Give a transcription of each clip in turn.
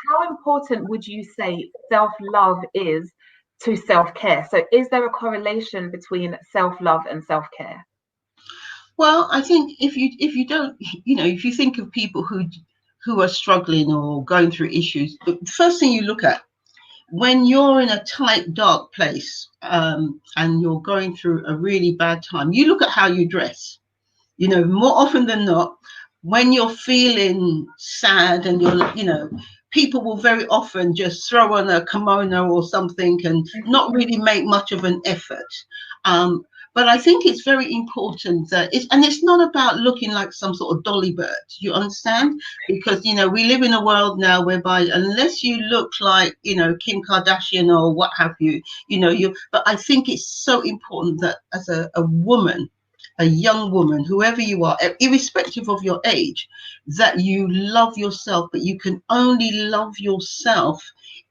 how important would you say self-love is to self-care? So is there a correlation between self-love and self-care? Well, I think if you don't, if you think of people who are struggling or going through issues, the first thing you look at when you're in a tight, dark place, and you're going through a really bad time, you look at how you dress. More often than not, when you're feeling sad and people will very often just throw on a kimono or something and not really make much of an effort. Um, but I think it's very important that it's not about looking like some sort of dolly bird. You understand? Because we live in a world now whereby unless you look like Kim Kardashian or what have you, you. But I think it's so important that as a woman, a young woman, whoever you are, irrespective of your age, that you love yourself, but you can only love yourself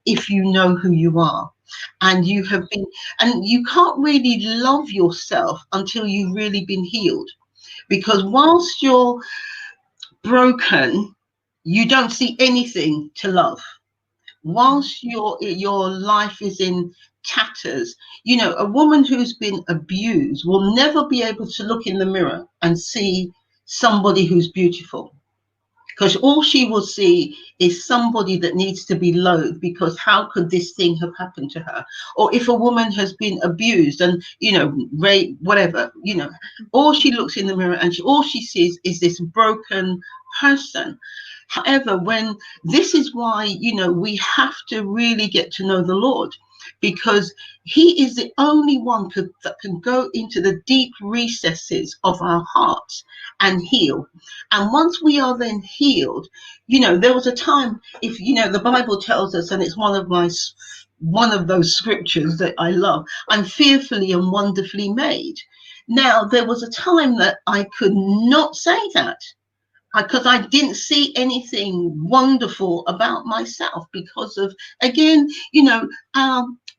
if you know who you are. And you can't really love yourself until you've really been healed. Because whilst you're broken, you don't see anything to love. Whilst your life is in tatters, a woman who's been abused will never be able to look in the mirror and see somebody who's beautiful, because all she will see is somebody that needs to be loathed, because how could this thing have happened to her? Or if a woman has been abused and raped, whatever, all she looks in the mirror and all she sees is this broken person. However, when this is why we have to really get to know the Lord, because he is the only one that can go into the deep recesses of our hearts and heal. And once we are then healed, there was a time, if the Bible tells us, and it's one of those scriptures that I love, I'm fearfully and wonderfully made. Now, there was a time that I could not say that, because I didn't see anything wonderful about myself, because of, again,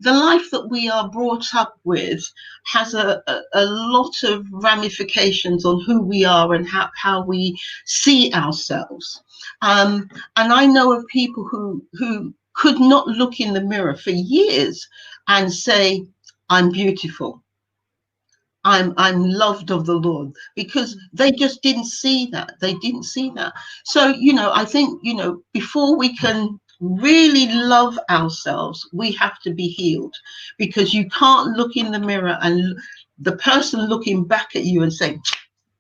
the life that we are brought up with has a lot of ramifications on who we are and how we see ourselves. And I know of people who could not look in the mirror for years and say, I'm beautiful. I'm loved of the Lord, because they just didn't see that. They didn't see that. So, I think, before we can really love ourselves, we have to be healed, because you can't look in the mirror and the person looking back at you and say,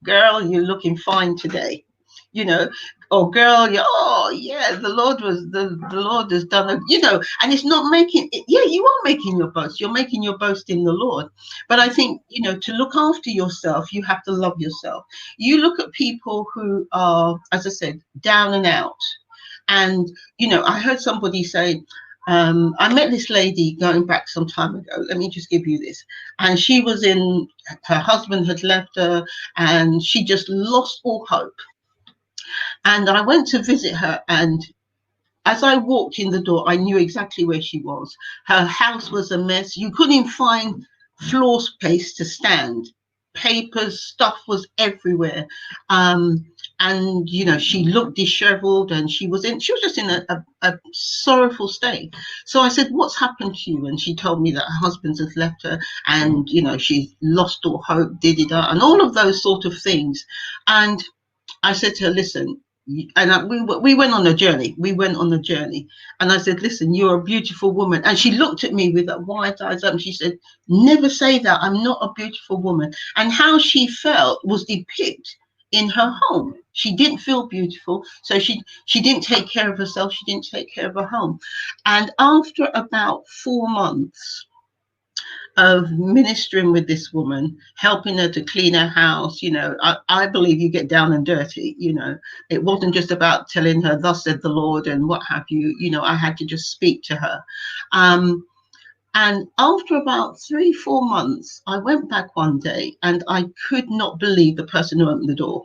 girl, you're looking fine today, you know, or girl, oh yeah, the Lord has done it, and it's not making it, yeah, you are making your boast. You're making your boast in the Lord. But I think, to look after yourself, you have to love yourself. You look at people who are, as I said, down and out. And, I heard somebody say, I met this lady going back some time ago. Let me just give you this. And she was her husband had left her and she just lost all hope. And I went to visit her, and as I walked in the door, I knew exactly where she was. Her house was a mess. You couldn't find floor space to stand. Papers, stuff was everywhere. And she looked disheveled, and she was just in a sorrowful state. So I said, what's happened to you? And she told me that her husband has left her, and she's lost all hope, and all of those sort of things. And I said to her, listen, and we went on a journey. And I said, listen, you're a beautiful woman. And she looked at me with that wide eyes up, and she said, never say that. I'm not a beautiful woman. And how she felt was depicted in her home. She didn't feel beautiful, so she didn't take care of herself. She didn't take care of her home. And after about 4 months of ministering with this woman, helping her to clean her house, I believe you get down and dirty. It wasn't just about telling her, thus said the Lord, and what have you. I had to just speak to her. And after about 3-4 months, I went back one day, and I could not believe the person who opened the door.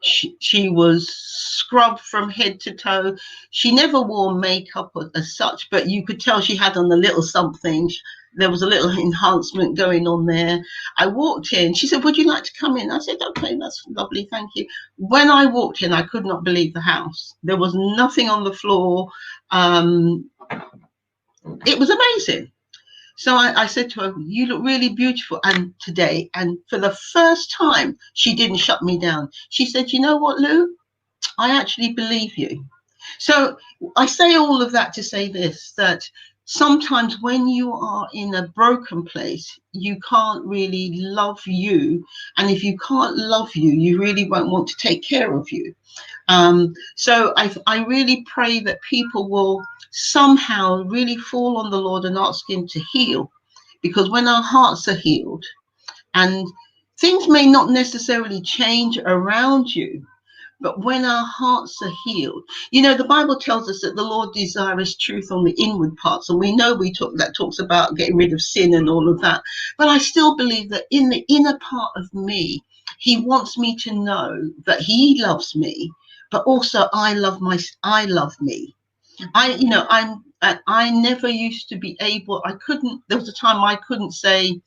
She was scrubbed from head to toe. She never wore makeup as such, but you could tell she had on a little something. There was a little enhancement going on there. I walked in. She said, "Would you like to come in?" I said, "Okay, that's lovely, thank you." When I walked in, I could not believe the house. There was nothing on the floor. It was amazing. So I said to her, "You look really beautiful." And today, and for the first time, she didn't shut me down. She said, "You know what, Lou? I actually believe you." So I say all of that to say this, that sometimes when you are in a broken place, you can't really love you. And if you can't love you, you really won't want to take care of you. So I really pray that people will somehow really fall on the Lord and ask him to heal, because when our hearts are healed, and things may not necessarily change around you, but when our hearts are healed, the Bible tells us that the Lord desires truth on the inward parts, and we know that talks about getting rid of sin and all of that. But I still believe that in the inner part of me, he wants me to know that he loves me, but also I love me. I never used to be able. There was a time I couldn't say,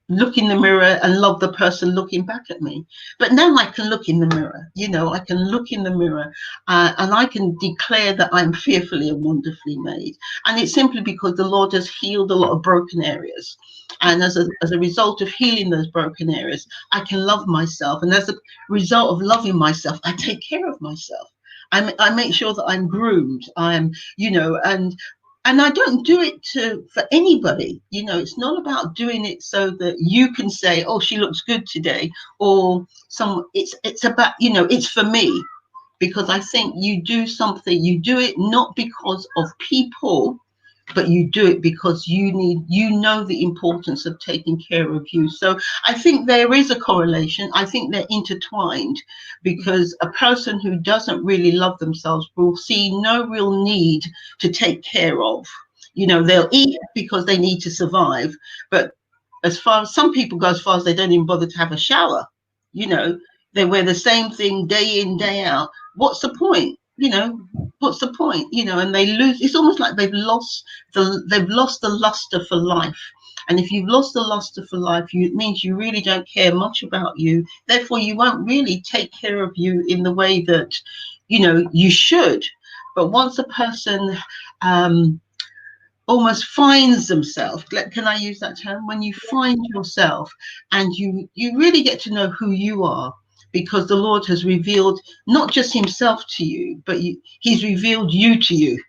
look in the mirror and love the person looking back at me. But now I can look in the mirror. I can look in the mirror and I can declare that I'm fearfully and wonderfully made. And it's simply because the Lord has healed a lot of broken areas. And as a result of healing those broken areas, I can love myself. And as a result of loving myself, I take care of myself. I make sure that I'm groomed. And I don't do it for anybody. It's not about doing it so that you can say, "Oh, she looks good today," or it's about, it's for me, because I think you do it not because of people, but you do it because you know the importance of taking care of you. So I think there is a correlation. I think they're intertwined, because a person who doesn't really love themselves will see no real need to take care of. They'll eat because they need to survive, but as far as some people go, as far as they don't even bother to have a shower, they wear the same thing day in, day out. What's the point? What's the point? And they lose. It's almost like they've lost the luster for life. And if you've lost the luster for life, it means you really don't care much about you. Therefore, you won't really take care of you in the way that you should. But once a person almost finds themselves, can I use that term? When you find yourself and you really get to know who you are, because the Lord has revealed not just himself to you, but he's revealed you to you.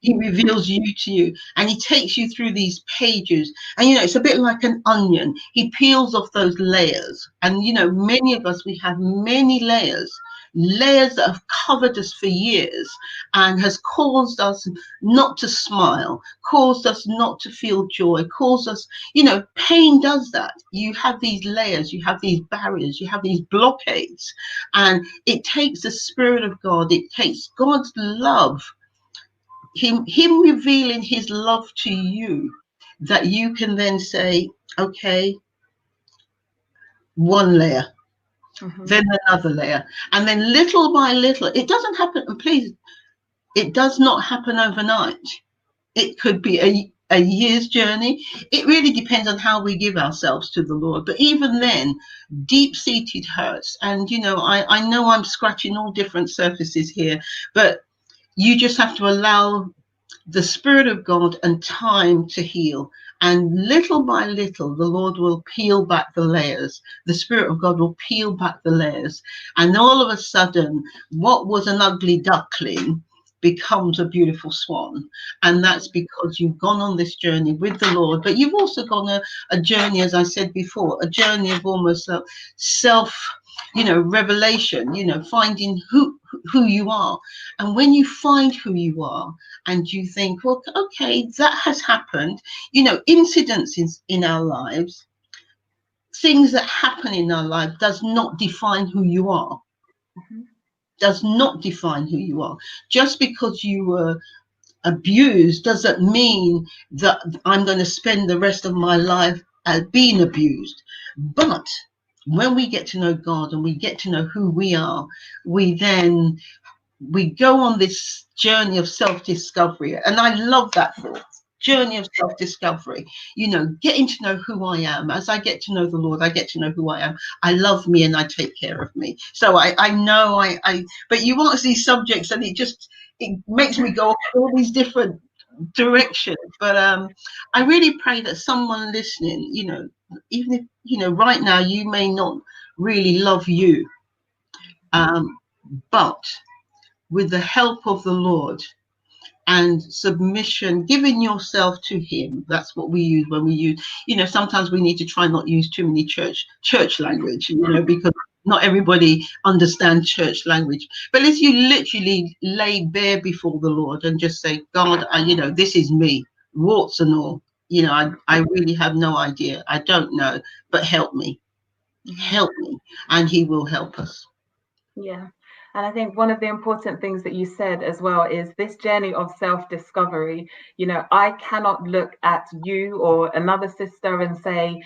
He reveals you to you, and he takes you through these pages, and it's a bit like an onion. He peels off those layers, and many of us, we have many layers that have covered us for years and has caused us not to smile, caused us not to feel joy, caused us, pain does that. You have these layers, you have these barriers, you have these blockades, and it takes the Spirit of God, it takes God's love, him revealing his love to you, that you can then say, okay, one layer, then another layer, and then little by little. It doesn't happen, and please, it does not happen overnight. It could be a year's journey. It really depends on how we give ourselves to the Lord. But even then, deep-seated hurts, and I know I'm scratching all different surfaces here, but you just have to allow the Spirit of God and time to heal. And little by little, the Lord will peel back the layers. The Spirit of God will peel back the layers. And all of a sudden, what was an ugly duckling becomes a beautiful swan. And that's because you've gone on this journey with the Lord. But you've also gone a journey, as I said before, a journey of almost self, revelation, finding who you are. And when you find who you are and you think, well, okay, that has happened, incidents in our lives, things that happen in our life does not define who you are. Does not define who you are. Just because you were abused doesn't mean that I'm going to spend the rest of my life as being abused. But when we get to know God and we get to know who we are, we go on this journey of self-discovery. And I love that thought, journey of self-discovery, getting to know who I am. As I get to know the Lord, I get to know who I am. I love me and I take care of me. So I know but you ask these subjects and it makes me go all these different directions. But I really pray that someone listening, even if, right now you may not really love you, but with the help of the Lord and submission, giving yourself to Him. That's what we use when we use, sometimes we need to try not use too many church language, because not everybody understands church language. But as you literally lay bare before the Lord and just say, God, this is me, warts and all. I really have no idea. I don't know, but help me. Help me. And He will help us. Yeah. And I think one of the important things that you said as well is this journey of self-discovery. I cannot look at you or another sister and say,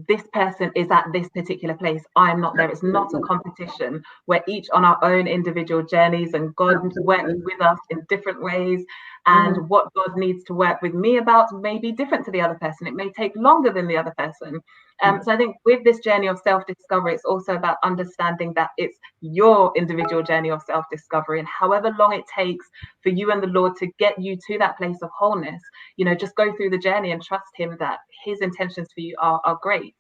this person is at this particular place. I'm not there. It's not a competition. We're each on our own individual journeys, and God works with us in different ways. And what God needs to work with me about may be different to the other person. It may take longer than the other person. So I think with this journey of self-discovery, it's also about understanding that it's your individual journey of self-discovery, and however long it takes for you and the Lord to get you to that place of wholeness, just go through the journey and trust Him that His intentions for you are great.